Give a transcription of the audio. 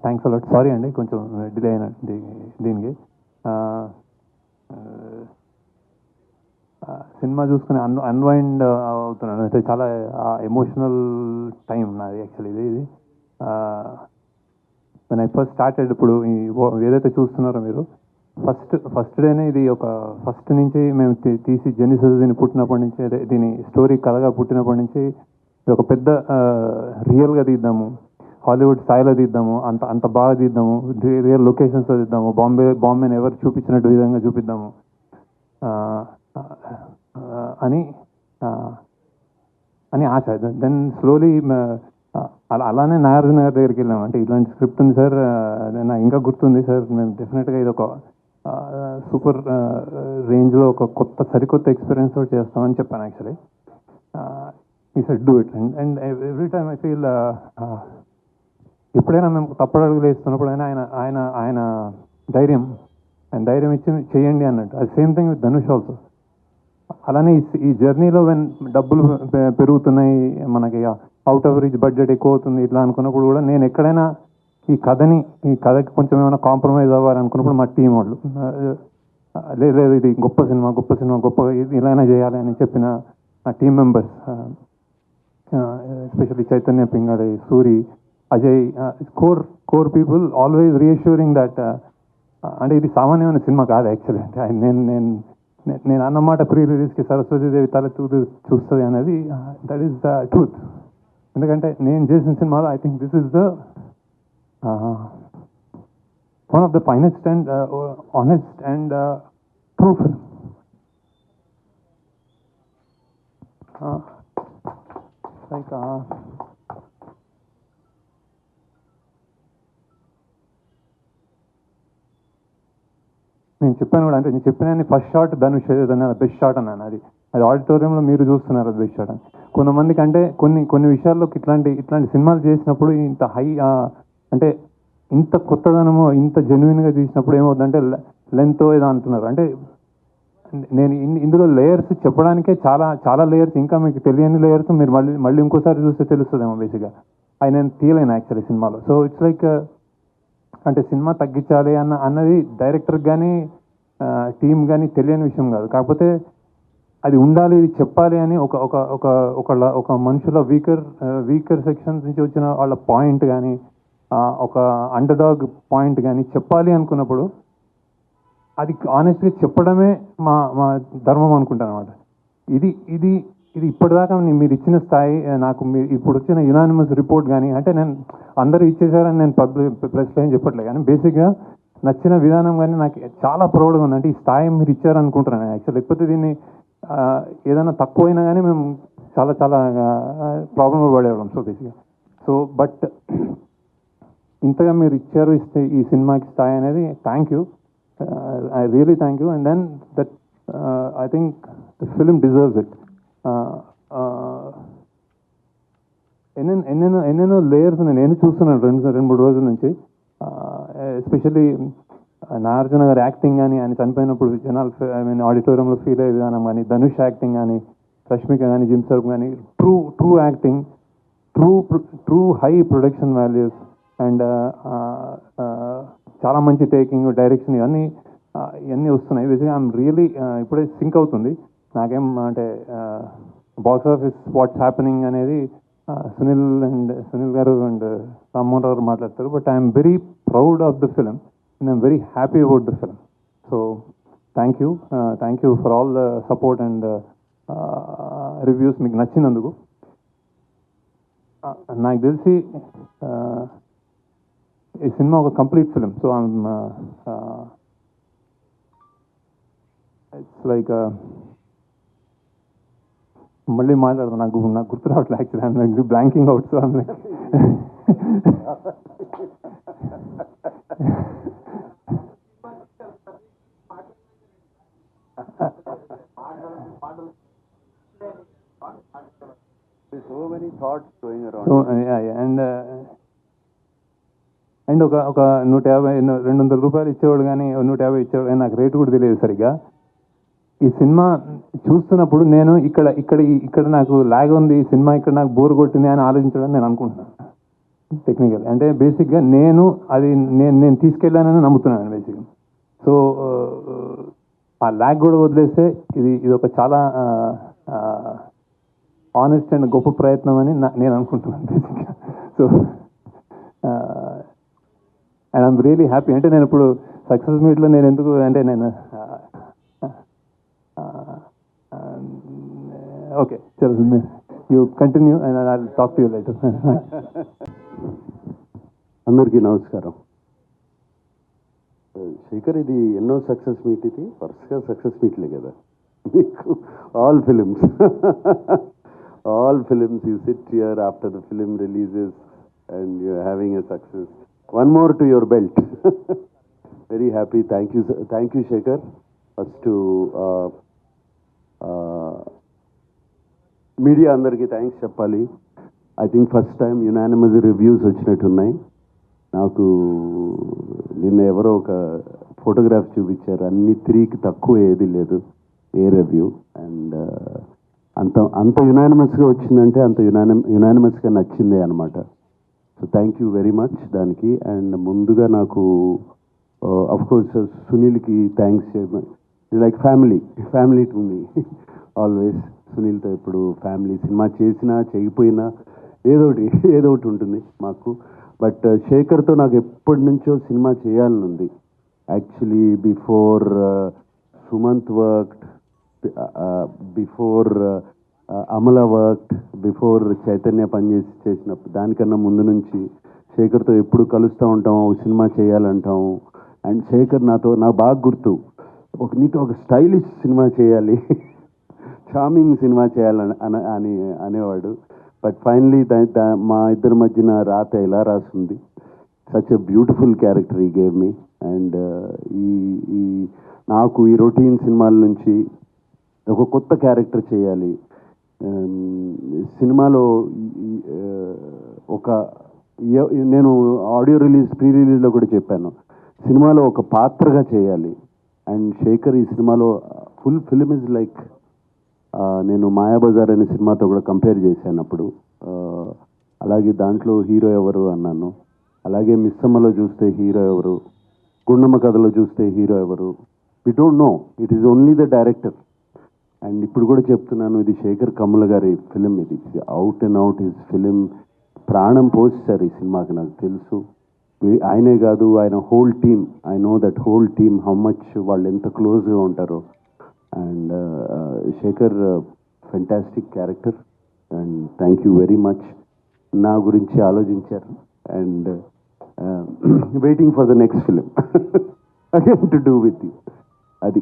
Thanks a lot. Sorry అండి కొంచెం delay అయిన దీనికి. సినిమా చూసుకుని అన్వైండ్ అవుతున్నాను. అయితే చాలా ఎమోషనల్ టైం నాది యాక్చువల్లీ ఇది. నేను ఫస్ట్ స్టార్టెడ్ ఇప్పుడు ఏదైతే చూస్తున్నారో మీరు ఫస్ట్ డేనే ఇది ఒక ఫస్ట్ నుంచి మేము తీసి జెనిసిస్ దీన్ని పుట్టినప్పటి నుంచి అదే దీని స్టోరీ కథగా పుట్టినప్పటి నుంచి ఇది ఒక పెద్ద రియల్గా తీద్దాము, హాలీవుడ్ స్థాయిలో తీద్దాము, అంత అంత బాగా తీద్దాము, రియల్ లొకేషన్స్లో తీద్దాము, బాంబేని ఎవరు చూపించినట్టు విధంగా చూపిద్దాము అని అని ఆశ. దెన్ స్లోలీ అలానే నాగార్జున గారి దగ్గరికి వెళ్ళాము. అంటే ఇలాంటి స్క్రిప్ట్ ఉంది సార్, నాకు ఇంకా గుర్తుంది సార్, మేము డెఫినెట్గా ఇది ఒక సూపర్ రేంజ్లో ఒక సరికొత్త ఎక్స్పీరియన్స్ తోటి చేస్తామని చెప్పాను యాక్చువల్లీ. ఈ said do it. And every time I feel ఎప్పుడైనా మేము తప్పడడుగులు వేస్తున్నప్పుడైనా ఆయన ఆయన ఆయన ధైర్యం ఇచ్చి చేయండి అన్నట్టు. అది same thing with Dhanush also. అలానే ఈ జర్నీలో డబ్బులు పెరుగుతున్నాయి, మనకి అవుట్ ఆఫ్ రీచ్ బడ్జెట్ ఎక్కువ అవుతుంది ఇట్లా అనుకున్నప్పుడు కూడా నేను ఎక్కడైనా ఈ కథకి కొంచెం ఏమైనా కాంప్రమైజ్ అవ్వాలనుకున్నప్పుడు మా టీం వాళ్ళు లేదు ఇది గొప్ప సినిమా ఇది ఇలానే చేయాలి అని చెప్పిన నా team members, especially Chaitanya Pingali, Suri, Ajay, core people always reassuring that అంటే ఇది సామాన్యమైన సినిమా కాదు యాక్చువల్లీ. అంటే నేను అన్నమాట ప్రీ రిలీజ్కి సరస్వతీదేవి తల చూస్తుంది అనేది దట్ ఈస్ ద ట్రూత్. ఎందుకంటే నేను చేసిన సినిమాలో I think this is the one of the finest and honest and true film. Like నేను చెప్పాను కూడా, అంటే నేను చెప్పిన ఫస్ట్ షాట్ ధనుష్ ఏదైనా బెస్ట్ షాట్ అన్నాను. అది ఆడిటోరియంలో మీరు చూస్తున్నారు అది బెస్ట్ షాట్ అని. కొంతమందికి అంటే కొన్ని విషయాల్లోకి ఇట్లాంటి సినిమాలు చేసినప్పుడు ఇంత హై అంటే ఇంత కొత్తదనము ఇంత జెన్యున్గా తీసినప్పుడు ఏమవుతుందంటే లెంత్ ఏదో అంటున్నారు. అంటే నేను ఇందులో లేయర్స్ చెప్పడానికే చాలా లేయర్స్, ఇంకా మీకు తెలియని లేయర్స్ మీరు మళ్ళీ ఇంకోసారి చూస్తే తెలుస్తుందేమో బేసిక్గా. అవి నేను తీయలేను యాక్చువల్లీ సినిమాలో. సో ఇట్స్ లైక్ అంటే సినిమా తగ్గించాలి అన్నది డైరెక్టర్కి కానీ టీమ్ కానీ తెలియని విషయం కాదు. కాకపోతే అది ఉండాలి, ఇది చెప్పాలి అని ఒక మనుషుల వీకర్ సెక్షన్స్ నుంచి వచ్చిన వాళ్ళ పాయింట్ కానీ ఒక అండర్డాగ్ పాయింట్ కానీ చెప్పాలి అనుకున్నప్పుడు అది ఆనెస్ట్గా చెప్పడమే మా ధర్మం అనుకుంటాను అనమాట. ఇది ఇప్పటిదాకా మీరు ఇచ్చిన స్థాయి నాకు ఇప్పుడు వచ్చిన యునానిమస్ రిపోర్ట్ కానీ, అంటే నేను అందరూ ఇచ్చేసారని నేను ప్రెస్లో ఏం చెప్పట్లేదు, కానీ బేసిక్గా నచ్చిన విధానం కానీ నాకు చాలా ప్రౌడ్గా ఉంది. అంటే ఈ స్థాయి మీరు ఇచ్చారనుకుంటున్నాను యాక్చువల్. లేకపోతే దీన్ని ఏదైనా తక్కువైనా కానీ మేము చాలా ప్రాబ్లంలో పడేవాళ్ళం. సో బేసిక్గా బట్ ఇంతగా మీరు ఇస్తే ఈ సినిమాకి స్థాయి అనేది thank you, I really thank you. And then that I think the film deserves it. ఎన్నెన్నో లేయర్స్ నేను చూస్తున్నాను రెండు మూడు రోజుల నుంచి. ఎస్పెషల్లీ నాగార్జున గారి యాక్టింగ్ కానీ, ఆయన చనిపోయినప్పుడు జనాలు ఆడిటోరియంలో ఫీల్ అయ్యే విధానం కానీ, ధనుష్ యాక్టింగ్ కానీ, రష్మిక కానీ, జిమ్ సర్ఫ్ కానీ, true acting, true high production values and చాలా మంచి టేకింగ్, డైరెక్షన్ ఇవన్నీ వస్తున్నాయి. బేసిక్గా ఐఎమ్ రియలీ ఇప్పుడే సింక్ అవుతుంది నాకేం అంటే బాక్స్ ఆఫీస్ వాట్స్ హ్యాపెనింగ్ అనేది సునీల్ గారు అండ్ రామ్మోహన్ రావు మాట్లాడతారు. But I'm very proud of the film and I'm very happy about the film. So thank you for all the support and reviews మీకు నచ్చినందుకు. నాకు తెలిసి ఈ సినిమా ఒక complete film. So it's like మళ్ళీ మాట్లాడతాను, నాకు గుర్తు రావట్లేదు actually. I'm blanking out. So I'm like so many thoughts going around. So and ఒక 150-200 రూపాయలు ఇచ్చేవాడు కానీ 150 ఇచ్చేవాడు కానీ నాకు రేటు కూడా తెలియదు సరిగ్గా. ఈ సినిమా చూస్తున్నప్పుడు నేను ఇక్కడ నాకు లాగ్ ఉంది, ఈ సినిమా ఇక్కడ నాకు బోర్ కొట్టింది అని ఆలోచించడం నేను అనుకుంటున్నాను. టెక్నికల్ అంటే బేసిక్గా నేను నేను తీసుకెళ్ళానని నమ్ముతున్నాను బేసిక్గా. సో ఆ ల్యాగ్ కూడా వదిలేస్తే ఇది ఒక చాలా ఆనెస్ట్ అండ్ గొప్ప ప్రయత్నం అని నేను అనుకుంటున్నాను బేసిక్గా. So and I'm really happy. అంటే నేను ఇప్పుడు సక్సెస్ మీట్లో నేను ఎందుకు అంటే నేను ఓకే చలో you continue and I will talk to you lighter. అందరికీ నమస్కారం. శేఖర్, ఇది ఎన్నో సక్సెస్ మీట్? ఇది వరుసగా సక్సెస్ మీట్లే కదా మీకు. All films you sit here after the film releases and you are having a success. One more to your belt. Very happy. Thank you Shekhar. First media అందరికీ థ్యాంక్స్ చెప్పాలి. I think first time unanimous reviews వచ్చినట్టున్నాయి. నాకు నిన్న ఎవరో ఒక photograph చూపించారు, అన్ని 3కి తక్కువ ఏది లేదు ఏ రివ్యూ. అండ్ అంత యునానిమస్గా వచ్చిందంటే అంత యునానిమస్గా నచ్చిందే అనమాట. So thank you very much దానికి. అండ్ ముందుగా నాకు అఫ్కోర్స్ సునీల్కి thanks. Like family to me always. సునీల్తో ఎప్పుడు ఫ్యామిలీ. సినిమా చేసినా చేయకపోయినా ఏదో ఒకటి ఉంటుంది మాకు. బట్ శేఖర్తో నాకు ఎప్పటి నుంచో సినిమా చేయాలని ఉంది. Actually before Sumanth worked, before Amala worked, before Chaitanya చేసినప్పుడు దానికన్నా ముందు నుంచి శేఖర్తో ఎప్పుడు కలుస్తూ ఉంటాం, సినిమా చేయాలంటాం. అండ్ శేఖర్ నాకు బాగా గుర్తు, నీతో ఒక స్టైలిష్ సినిమా చేయాలి, చార్మింగ్ సినిమా చేయాలని అనేవాడు. బట్ ఫైనలీ మా ఇద్దరి మధ్యన రాత ఎలా రాసింది. సచ్ ఎ బ్యూటిఫుల్ క్యారెక్టర్ ఈ గేవ్ మీ. అండ్ నాకు ఈ రొటీన్ సినిమాల నుంచి ఒక కొత్త క్యారెక్టర్ చేయాలి సినిమాలో. నేను ఆడియో ప్రీ రిలీజ్లో కూడా చెప్పాను, సినిమాలో ఒక పాత్రగా చేయాలి. అండ్ శేఖర్ ఈ సినిమాలో ఫుల్ ఫిలిం ఇస్ లైక్, నేను మాయాబజార్ అనే సినిమాతో కూడా కంపేర్ చేశాను అప్పుడు. అలాగే దాంట్లో హీరో ఎవరు అన్నాను. అలాగే మిస్సమ్మలో చూస్తే హీరో ఎవరు, గుండమ్మ కథలో చూస్తే హీరో ఎవరు, we don't know. It is only the director. And ఇప్పుడు కూడా చెప్తున్నాను, ఇది శేఖర్ కమ్ముల గారి ఫిలిం. ఇది out and out his film. ప్రాణం పోస్తారు ఈ సినిమాకి, నాకు తెలుసు. ఆయనే కాదు, ఆయన whole team. I know that whole team how much వాళ్ళు ఎంత క్లోజ్గా ఉంటారో. And Shekhar fantastic character. And thank you very much. నా గురించి ఆలోచించారు. And waiting for the next film again to do with you.